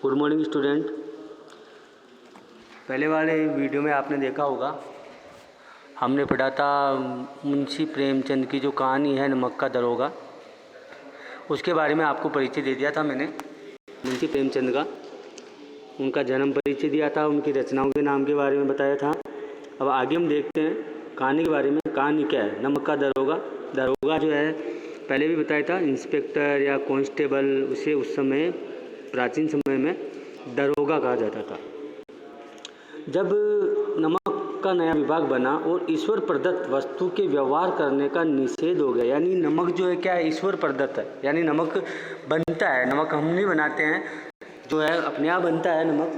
Good morning student. पहले वाले video में आपने देखा होगा, हमने पढ़ा था मुंशी प्रेमचंद की जो कहानी है नमक का दरोगा, उसके बारे में आपको परिचय दे दिया था मैंने। मुंशी प्रेमचंद का उनका जन्म परिचय दिया था, उनकी रचनाओं के नाम के बारे में बताया था। अब आगे हम देखते हैं कहानी के बारे में। कहानी क्या है? नमक का दरोगा। दरोगा जो है पहले भी बताया था, इंस्पेक्टर या कांस्टेबल, उसे उस समय प्राचीन समय में दरोगा कहा जाता था। जब नमक का नया विभाग बना और ईश्वर प्रदत्त वस्तु के व्यवहार करने का निषेध हो गया, यानी नमक जो है क्या है, ईश्वर प्रदत्त है, यानी नमक बनता है, नमक हम नहीं बनाते हैं, जो है अपने आप बनता है नमक,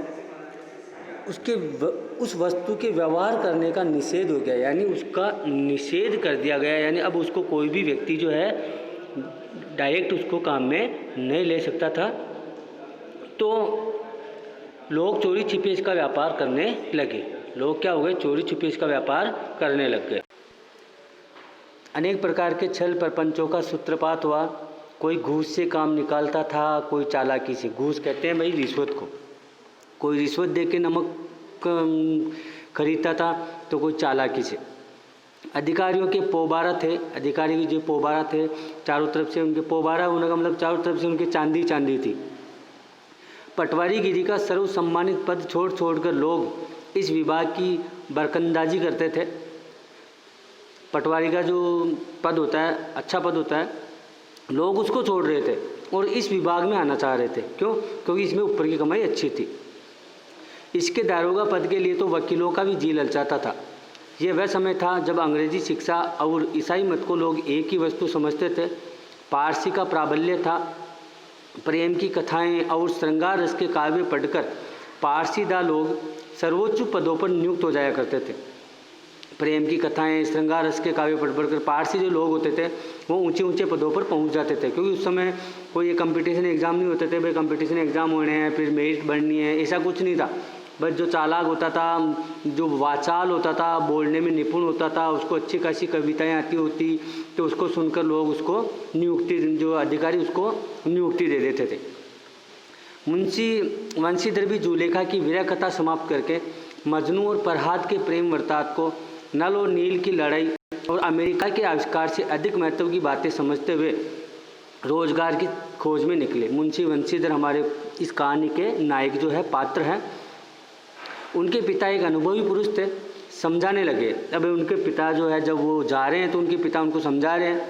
उस वस्तु के व्यवहार करने का निषेध हो गया, यानी उसका निषेध कर दिया गया। यानी अब उसको कोई भी व्यक्ति जो है डायरेक्ट उसको काम में नहीं ले सकता था। तो लोग चोरी छिपे इसका व्यापार करने लगे। लोग क्या हो गए? चोरी छिपे इसका व्यापार करने लग गए। अनेक प्रकार के छल प्रपंचों का सूत्रपात हुआ। कोई घूस से काम निकालता था, कोई चालाकी से। घूस कहते हैं भाई रिश्वत को। कोई रिश्वत दे के नमक खरीदता था, तो कोई चालाकी से। अधिकारियों के पोबारा थे। अधिकारी के जो पोबारा थे, चारों तरफ से उनके पोबारा होने का मतलब चारों तरफ से उनके चांदी चांदी थी। पटवारीगिरी का सर्व सम्मानित पद छोड़ छोड़कर लोग इस विभाग की बरकंदाजी करते थे। पटवारी का जो पद होता है, अच्छा पद होता है, लोग उसको छोड़ रहे थे और इस विभाग में आना चाह रहे थे। क्यों? क्योंकि इसमें ऊपर की कमाई अच्छी थी। इसके दारोगा पद के लिए तो वकीलों का भी जी ललचाता था। यह वह समय था जब अंग्रेजी शिक्षा और ईसाई मत को लोग एक ही वस्तु समझते थे। पारसी का प्राबल्य था। प्रेम की कथाएं और श्रृंगार रस के काव्य पढ़कर पारसीदा लोग सर्वोच्च पदों पर नियुक्त हो जाया करते थे। प्रेम की कथाएं, श्रृंगार रस के काव्य पढ़कर पारसी जो लोग होते थे वो ऊंचे ऊंचे पदों पर पहुंच जाते थे। क्योंकि उस समय कोई ये कंपटीशन एग्ज़ाम नहीं होते थे, भाई कंपटीशन एग्ज़ाम होने हैं फिर मेरिट बढ़नी है, ऐसा कुछ नहीं था। बस जो चालाक होता था, जो वाचाल होता था, बोलने में निपुण होता था, उसको अच्छी खासी कविताएं आती होती, तो उसको सुनकर लोग उसको नियुक्ति, जो अधिकारी उसको नियुक्ति दे देते थे। मुंशी वंशीधर भी जुलेखा की विरह कथा समाप्त करके मजनू और फरहाद के प्रेम वर्तांत को, नल और नील की लड़ाई और अमेरिका के आविष्कार से अधिक महत्व की बातें समझते हुए रोजगार की खोज में निकले। मुंशी वंशीधर हमारे इस कहानी के नायक जो है, पात्र हैं। उनके पिता एक अनुभवी पुरुष थे, समझाने लगे। अब उनके पिता जो है, जब वो जा रहे हैं तो उनके पिता उनको समझा रहे हैं,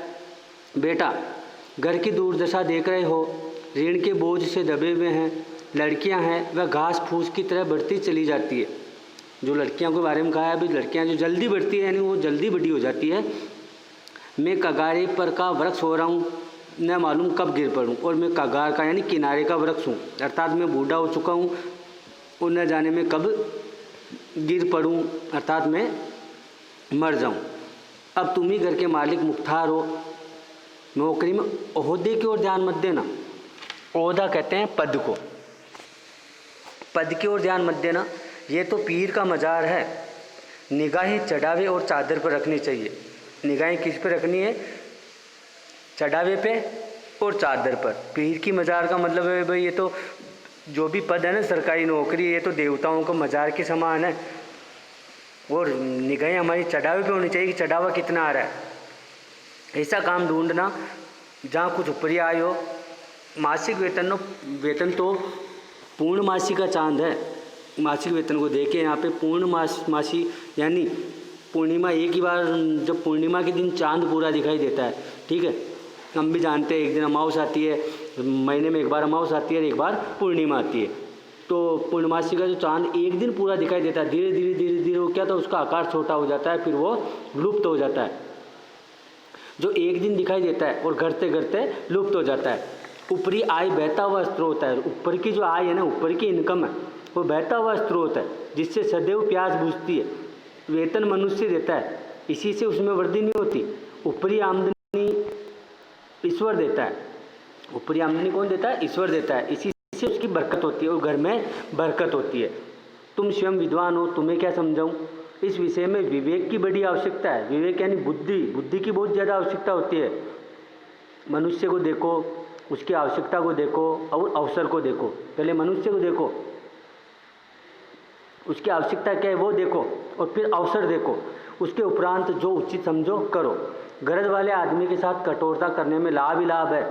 बेटा घर की दुर्दशा देख रहे हो, ऋण के बोझ से दबे हुए हैं, लड़कियां हैं वह घास फूस की तरह बढ़ती चली जाती है। जो लड़कियों के बारे में कहा है, अभी लड़कियां जो जल्दी बढ़ती है, यानी वो जल्दी बड़ी हो जाती है। मैं कगारे पर का वृक्ष हो रहा हूँ, न मालूम कब गिर पड़ूँ, और मैं कगार का यानी किनारे का वृक्ष हूँ, अर्थात मैं बूढ़ा हो चुका हूँ और न जाने में कब गिर पड़ूं, अर्थात मैं मर जाऊं। अब तुम ही घर के मालिक मुख्तार हो, नौकरी में ओहदे की ओर ध्यान मत देना। ओहदा कहते हैं पद को, पद की ओर ध्यान मत देना, ये तो पीर का मजार है। निगाहें चढ़ावे और चादर पर रखनी चाहिए। निगाहें किस पे रखनी है? चढ़ावे पे और चादर पर। पीर की मजार का मतलब है भाई, ये तो जो भी पद है ना, सरकारी नौकरी, ये तो देवताओं का मजार के समान है। और निगाहें हमारी चढ़ावे पे होनी चाहिए कि चढ़ावा कितना आ रहा है। ऐसा काम ढूंढना जहाँ कुछ ऊपरी आय हो। मासिक वेतन तो पूर्णमासी का चांद है। मासिक वेतन को देखें यहाँ पे, पूर्णमासी यानी पूर्णिमा, एक ही बार जब पूर्णिमा के दिन चांद पूरा दिखाई देता है, ठीक है। हम भी जानते हैं एक दिन अमावस आती है, महीने में एक बार अमावस आती है और एक बार पूर्णिमा आती है। तो पूर्णमासी का जो चांद एक दिन पूरा दिखाई देता है, धीरे धीरे धीरे धीरे वो क्या था, उसका आकार छोटा हो जाता है, फिर वो लुप्त हो जाता है। जो एक दिन दिखाई देता है और घटते घटते लुप्त हो जाता है। ऊपरी आय बहता हुआ स्रोत है। ऊपर की जो आय है ना, ऊपर की इनकम है, वो बहता हुआ स्रोत है जिससे सदैव प्यास बुझती है। वेतन मनुष्य देता है, इसी से उसमें वृद्धि नहीं होती। ऊपरी आमदनी ईश्वर देता है। ऊपरी आमदनी कौन देता है? ईश्वर देता है। इसी से उसकी बरकत होती है और घर में बरकत होती है। तुम स्वयं विद्वान हो, तुम्हें क्या समझाऊं? इस विषय में विवेक की बड़ी आवश्यकता है। विवेक यानी बुद्धि की बहुत ज़्यादा आवश्यकता होती है। मनुष्य को देखो, उसकी आवश्यकता को देखो और अवसर को देखो। पहले मनुष्य को देखो, उसकी आवश्यकता क्या है वो देखो, और फिर अवसर देखो। उसके उपरांत जो उचित समझो करो। गरज वाले आदमी के साथ कठोरता करने में लाभ ही लाभ है।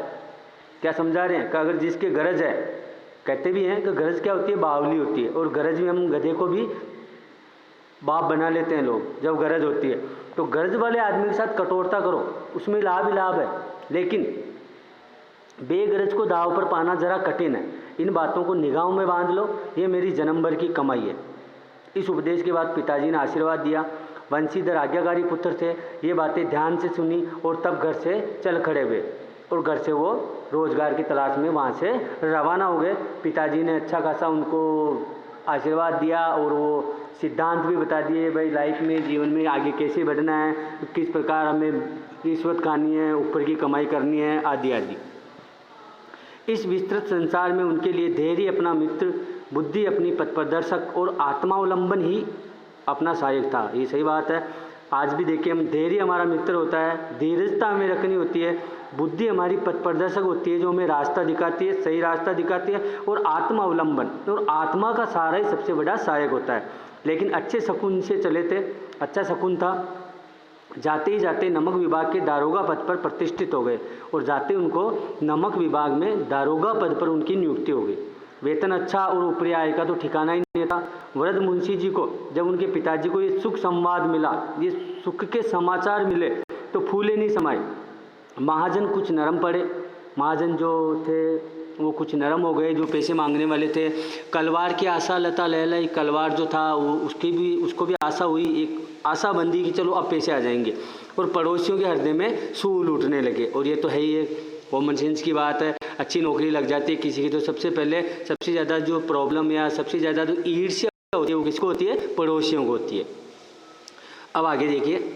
क्या समझा रहे हैं कि अगर जिसके गरज है, कहते भी हैं कि गरज क्या होती है, बावली होती है, और गरज में हम गधे को भी बाप बना लेते हैं लोग जब गरज होती है। तो गरज वाले आदमी के साथ कठोरता करो, उसमें लाभ ही लाभ है। लेकिन बेगरज को दाव पर पाना जरा कठिन है। इन बातों को निगाहों में बांध लो, ये मेरी जन्म भर की कमाई है। इस उपदेश के बाद पिताजी ने आशीर्वाद दिया। वंशीधर आज्ञाकारी पुत्र थे, ये बातें ध्यान से सुनी और तब घर से चल खड़े हुए, और घर से वो रोजगार की तलाश में वहाँ से रवाना हो गए। पिताजी ने अच्छा खासा उनको आशीर्वाद दिया और वो सिद्धांत भी बता दिए, भाई लाइफ में, जीवन में आगे कैसे बढ़ना है, किस प्रकार हमें रिश्वत खानी है, ऊपर की कमाई करनी है, आदि आदि। इस विस्तृत संसार में उनके लिए धैर्य अपना मित्र, बुद्धि अपनी पथ प्रदर्शक और आत्मावलंबन ही अपना सहायक था। ये सही बात है। आज भी देखिए, हम धैर्य हमारा मित्र होता है, धीरजता हमें रखनी होती है, बुद्धि हमारी पथ प्रदर्शक होती है जो हमें रास्ता दिखाती है, सही रास्ता दिखाती है, और आत्मावलंबन और आत्मा का सहारा ही सबसे बड़ा सहायक होता है। लेकिन अच्छे शकुन से चले थे। अच्छा शकुन था, जाते ही जाते नमक विभाग के दारोगा पद पर प्रतिष्ठित हो गए, और जाते उनको नमक विभाग में दारोगा पद पर उनकी नियुक्ति हो गई। वेतन अच्छा और ऊपरी आय का तो ठिकाना ही नहीं था। वृद्ध मुंशी जी को जब उनके पिताजी को ये सुख संवाद मिला, ये सुख के समाचार मिले, तो फूले नहीं समाए। महाजन कुछ नरम पड़े। महाजन जो थे वो कुछ नरम हो गए, जो पैसे मांगने वाले थे। कलवार की आशा लता लहलाई। कलवार जो था वो उसको भी आशा हुई, एक आशा बंदी कि चलो अब पैसे आ जाएंगे, और पड़ोसियों के हृदय में सूल उठने लगे। और ये तो है ही, कॉमन सेंस की बात है। अच्छी नौकरी लग जाती है किसी की, तो सबसे पहले सबसे ज़्यादा जो प्रॉब्लम या सबसे ज़्यादा जो ईर्ष्या होती है वो किसको होती है? पड़ोसियों को होती है। अब आगे देखिए,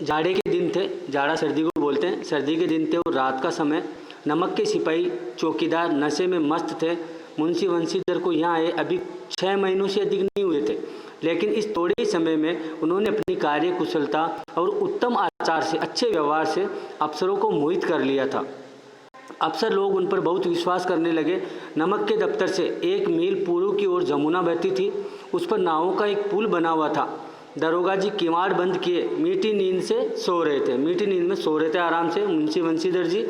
जाड़े के दिन थे, जाड़ा सर्दी को बोलते हैं, सर्दी के दिन थे और रात का समय। नमक के सिपाही चौकीदार नशे में मस्त थे। मुंशी वंशीधर को यहाँ आए अभी 6 महीनों से अधिक नहीं हुए थे, लेकिन इस थोड़े ही समय में उन्होंने अपनी कार्य कुशलता और उत्तम आचार से, अच्छे व्यवहार से अफसरों को मोहित कर लिया था। अफसर लोग उन पर बहुत विश्वास करने लगे। नमक के दफ्तर से 1 मील पूर्व की ओर जमुना बहती थी, उस पर नावों का एक पुल बना हुआ था। दरोगा जी किवाड़ बंद किए मीठी नींद से सो रहे थे, मीठी नींद में सो रहे थे आराम से मुंशी वंशीधर जी।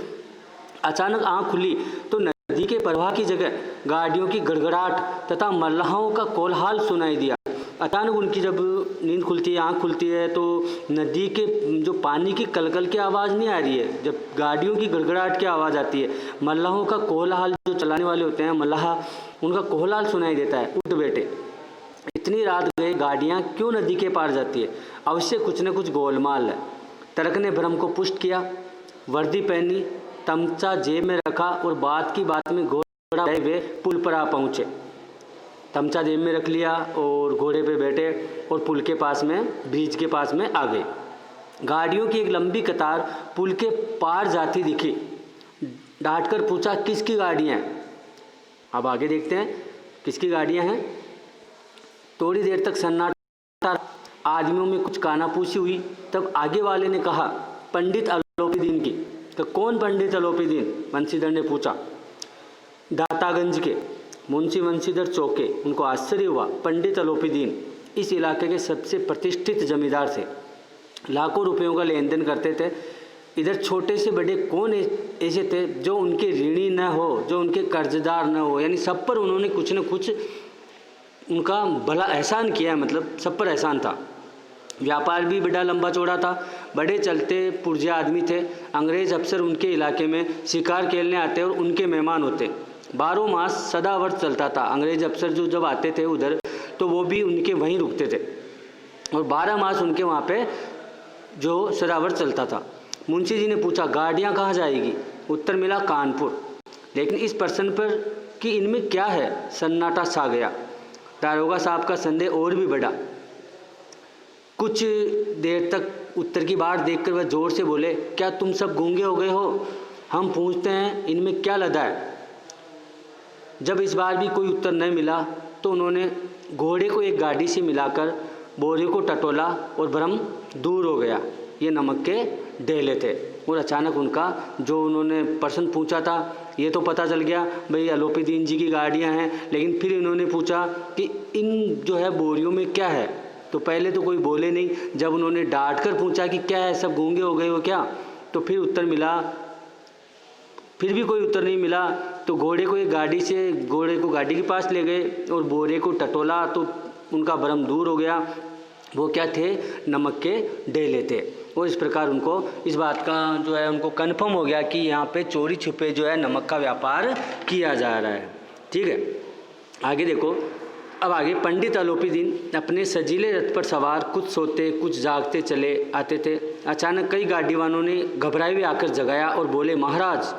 अचानक आंख खुली तो नदी के प्रवाह की जगह गाड़ियों की गड़गड़ाहट तथा मल्लाहों का कोलाहल सुनाई दिया। अचानक उनकी जब नींद खुलती है, आँख खुलती है, तो नदी के जो पानी की कलकल की आवाज़ नहीं आ रही है, जब गाड़ियों की गड़गड़ाहट की आवाज़ आती है, मल्लाहों का कोलाहल, जो चलाने वाले होते हैं मल्लाह, उनका कोलाहल सुनाई देता है। उठ बैठे। इतनी रात गए, गाड़ियाँ क्यों नदी के पार जाती है? अवश्य कुछ न कुछ गोलमाल है। तर्क ने भ्रम को पुष्ट किया। वर्दी पहनी, तमचा जेब में रखा और बात की बात में घोड़ा वे पुल पर आ पहुँचे। तमचा जेब में रख लिया और घोड़े पे बैठे और पुल के पास में, ब्रिज के पास में आ गए। गाड़ियों की एक लंबी कतार पुल के पार जाती दिखी। डांट कर पूछा, किसकी गाड़ियाँ हैं? अब आगे देखते हैं किसकी गाड़ियाँ हैं। थोड़ी देर तक सन्नाटा, आदमियों में कुछ कानाफूसी हुई। तब आगे वाले ने कहा, पंडित अलोपीदीन की। तो कौन पंडित अलोपीदीन? वंशीधर ने पूछा। दातागंज के। मुंशी वंशीधर चौके। उनको आश्चर्य हुआ। पंडित अलोपीदीन इस इलाके के सबसे प्रतिष्ठित जमींदार थे, लाखों रुपयों का लेन देन करते थे। इधर छोटे से बड़े कौन ऐसे थे जो उनके ऋणी न हो, जो उनके कर्जदार न हो, यानी सब पर उन्होंने कुछ न कुछ उनका भला एहसान किया, मतलब सब पर एहसान था। व्यापार भी बड़ा लंबा चौड़ा था, बड़े चलते पुर्जे आदमी थे। अंग्रेज़ अफसर उनके इलाके में शिकार खेलने आते और उनके मेहमान होते। 12 मास सदावर्त चलता था। अंग्रेज़ अफसर जो जब आते थे उधर, तो वो भी उनके वहीं रुकते थे और 12 मास उनके वहाँ पे जो सदावर्त चलता था। मुंशी जी ने पूछा, गाड़ियाँ कहाँ जाएगी? उत्तर मिला, कानपुर। लेकिन इस प्रश्न पर कि इनमें क्या है, सन्नाटा छा गया। दारोगा साहब का संदेह और भी बढ़ा। कुछ देर तक उत्तर की बात देखकर वह जोर से बोले, क्या तुम सब गूंगे हो गए हो? हम पूछते हैं इनमें क्या लदा है? जब इस बार भी कोई उत्तर नहीं मिला तो उन्होंने घोड़े को एक गाड़ी से मिलाकर बोरे को टटोला और भ्रम दूर हो गया। ये नमक के ढेले थे। और अचानक उनका जो उन्होंने प्रश्न पूछा था ये तो पता चल गया भाई अलोपीदीन जी की गाड़ियाँ हैं, लेकिन फिर इन्होंने पूछा कि इन जो है बोरियों में क्या है, तो पहले तो कोई बोले नहीं। जब उन्होंने डांट कर पूछा कि क्या है, सब गूंगे हो गए हो क्या, तो फिर उत्तर मिला, फिर भी कोई उत्तर नहीं मिला। तो घोड़े को गाड़ी के पास ले गए और बोरे को टटोला तो उनका भ्रम दूर हो गया। वो क्या थे, नमक के ढेले थे। और इस प्रकार उनको इस बात का जो है उनको कन्फर्म हो गया कि यहाँ पे चोरी छुपे जो है नमक का व्यापार किया जा रहा है। ठीक है, आगे देखो। अब आगे पंडित अलोपीदीन अपने सजीले रथ पर सवार कुछ सोते कुछ जागते चले आते थे। अचानक कई गाड़ीवानों ने घबराए हुए आकर जगाया और बोले, महाराज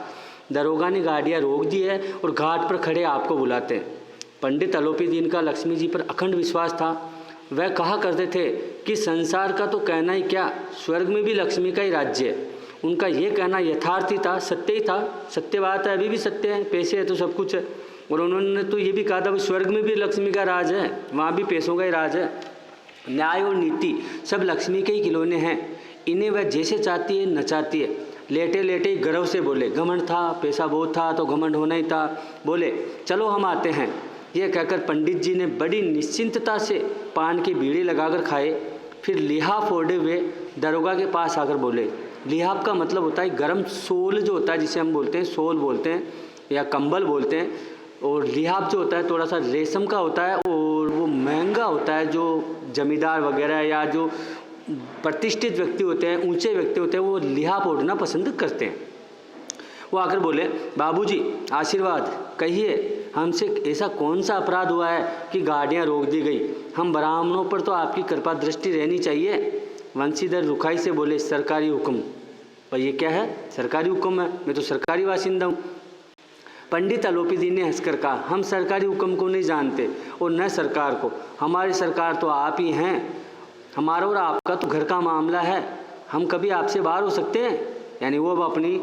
दरोगा ने गाड़ियाँ रोक दी है और घाट पर खड़े आपको बुलाते हैं। पंडित अलोपीदीन का लक्ष्मी जी पर अखंड विश्वास था। वह कहा करते थे कि संसार का तो कहना ही क्या, स्वर्ग में भी लक्ष्मी का ही राज्य है। उनका ये कहना यथार्थ ही था, सत्य ही था, सत्य बात है, अभी भी सत्य है, पैसे है तो सब कुछ है। और उन्होंने तो ये भी कहा था स्वर्ग में भी लक्ष्मी का राज है, वहाँ भी पैसों का ही राज है। न्याय और नीति सब लक्ष्मी के ही खिलौने हैं, इन्हें वह जैसे चाहती है नचाती है। लेटे लेटे ही गर्व से बोले, घमंड था, पैसा बहुत था तो घमंड होना ही था। बोले, चलो हम आते हैं। यह कहकर पंडित जी ने बड़ी निश्चिंतता से पान के बीड़े लगाकर खाए। फिर लिहाफ ओढ़े हुए दरोगा के पास आकर बोले, लिहाफ का मतलब होता है गरम सोल जो होता है, जिसे हम बोलते हैं सोल बोलते हैं या कंबल बोलते हैं। और लिहाफ जो होता है थोड़ा सा रेशम का होता है और वो महंगा होता है। जो जमींदार वगैरह या जो प्रतिष्ठित व्यक्ति होते हैं, ऊंचे व्यक्ति होते हैं, वो लिहाफ ओढ़ना पसंद करते हैं। वो आकर बोले, बाबूजी आशीर्वाद, कहिए हमसे ऐसा कौन सा अपराध हुआ है कि गाड़ियाँ रोक दी गई? हम ब्राह्मणों पर तो आपकी कृपा दृष्टि रहनी चाहिए। वंशीधर रुखाई से बोले, सरकारी हुक्म। पर ये क्या है, सरकारी हुक्म है, मैं तो सरकारी वासिंदा हूँ। पंडित अलोपीदीन ने हंसकर कहा, हम सरकारी हुक्म को नहीं जानते और न सरकार को, हमारी सरकार तो आप ही हैं। हमारा और आपका तो घर का मामला है, हम कभी आपसे बाहर हो सकते हैं? यानी वो अपनी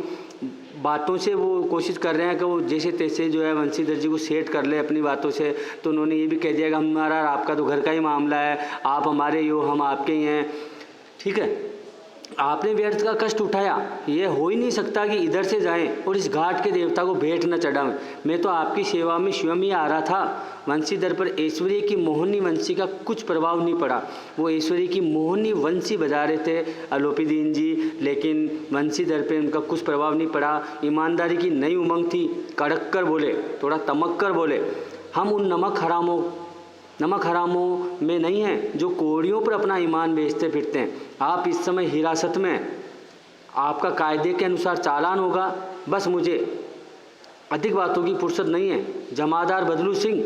बातों से वो कोशिश कर रहे हैं कि वो जैसे तैसे जो है वंशीधर जी को सेट कर ले अपनी बातों से। तो उन्होंने ये भी कह दिया कि हमारा और आपका तो घर का ही मामला है, आप हमारे ही हो, हम आपके ही हैं। ठीक है, आपने व्यर्थ का कष्ट उठाया, ये हो ही नहीं सकता कि इधर से जाएं और इस घाट के देवता को भेंट न चढ़ाएं। मैं तो आपकी सेवा में स्वयं ही आ रहा था। वंशीधर पर ऐश्वर्य की मोहनी वंशी का कुछ प्रभाव नहीं पड़ा। वो ऐश्वर्य की मोहनी वंशी बजा रहे थे अलोपीदीन जी, लेकिन वंशीधर पे उनका कुछ प्रभाव नहीं पड़ा। ईमानदारी की नई उमंग थी। कड़क कर बोले, थोड़ा तमक कर बोले, हम उन नमक हरामों में नहीं हैं जो कोड़ियों पर अपना ईमान बेचते फिरते हैं। आप इस समय हिरासत में, आपका कायदे के अनुसार चालान होगा। बस मुझे अधिक बातों की फुर्सत नहीं है। जमादार बदलू सिंह,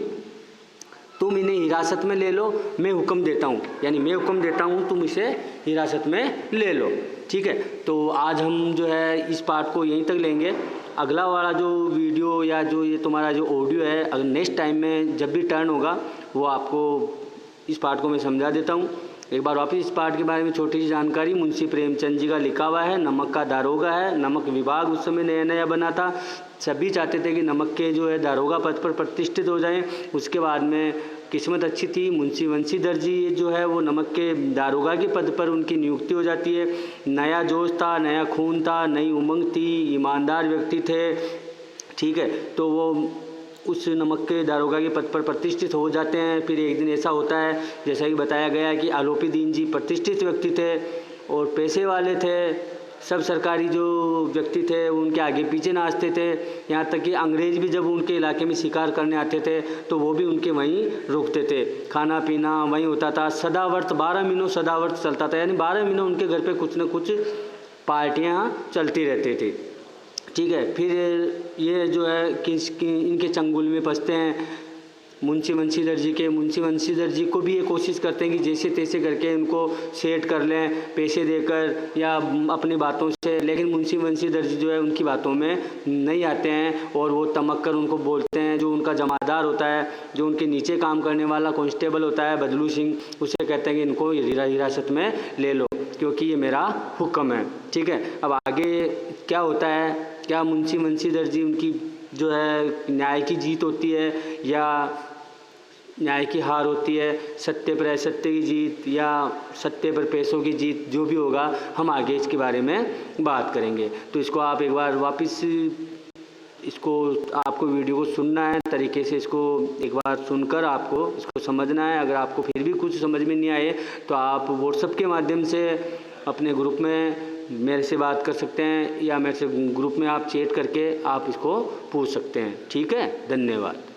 तुम इन्हें हिरासत में ले लो, मैं हुक्म देता हूँ, यानी मैं हुक्म देता हूँ, तुम इसे हिरासत में ले लो। ठीक है, तो आज हम जो है इस पार्ट को यहीं तक लेंगे। अगला वाला जो वीडियो या जो ये तुम्हारा जो ऑडियो है, अगर नेक्स्ट टाइम में जब भी टर्न होगा वो आपको इस पार्ट को मैं समझा देता हूँ। एक बार वापस इस पार्ट के बारे में छोटी सी जानकारी। मुंशी प्रेमचंद जी का लिखा हुआ है। नमक का दारोगा है, नमक विभाग उस समय नया नया बना था। सभी चाहते थे कि नमक के जो है दारोगा पद पर प्रतिष्ठित हो जाएं। उसके बाद में किस्मत अच्छी थी, मुंशी वंशीधर जी जो है वो नमक के दारोगा के पद पर उनकी नियुक्ति हो जाती है। नया जोश था, नया खून था, नई उमंग थी, ईमानदार व्यक्ति थे। ठीक है, तो वो उस नमक के दारोगा के पद पर प्रतिष्ठित हो जाते हैं। फिर एक दिन ऐसा होता है, जैसा कि बताया गया है, कि अलोपीदीन जी प्रतिष्ठित व्यक्ति थे और पैसे वाले थे। सब सरकारी जो व्यक्ति थे उनके आगे पीछे नाचते थे। यहाँ तक कि अंग्रेज़ भी जब उनके इलाके में शिकार करने आते थे तो वो भी उनके वहीं रुकते थे। खाना पीना वहीं होता था। सदावर्त 12 महीनों सदावर्त चलता था, यानी 12 महीनों उनके घर पे कुछ न कुछ पार्टियाँ चलती रहती थी। ठीक है, फिर ये जो है इनके चंगुल में फंसते हैं मुंशी वंशीधर जी को भी ये कोशिश करते हैं कि जैसे तैसे करके उनको सेट कर लें पैसे देकर या अपनी बातों से। लेकिन मुंशी वंशीधर जी जो है उनकी बातों में नहीं आते हैं और वो तमक कर उनको बोलते हैं। जो उनका जमादार होता है, जो उनके नीचे काम करने वाला कांस्टेबल होता है बदलू सिंह, उसे कहते हैं कि इनको हिरासत में ले लो क्योंकि ये मेरा हुक्म है। ठीक है, अब आगे क्या होता है, क्या मुंशी वंशीधर जी उनकी जो है न्याय की जीत होती है या न्याय की हार होती है, सत्य पर असत्य की जीत, या सत्य पर पैसों की जीत, जो भी होगा हम आगे इसके बारे में बात करेंगे। तो इसको आप एक बार वापस इसको आपको वीडियो को सुनना है तरीके से, इसको एक बार सुनकर आपको इसको समझना है। अगर आपको फिर भी कुछ समझ में नहीं आए तो आप व्हाट्सएप के माध्यम से अपने ग्रुप में मेरे से बात कर सकते हैं, या मेरे से ग्रुप में आप चैट करके आप इसको पूछ सकते हैं। ठीक है, धन्यवाद।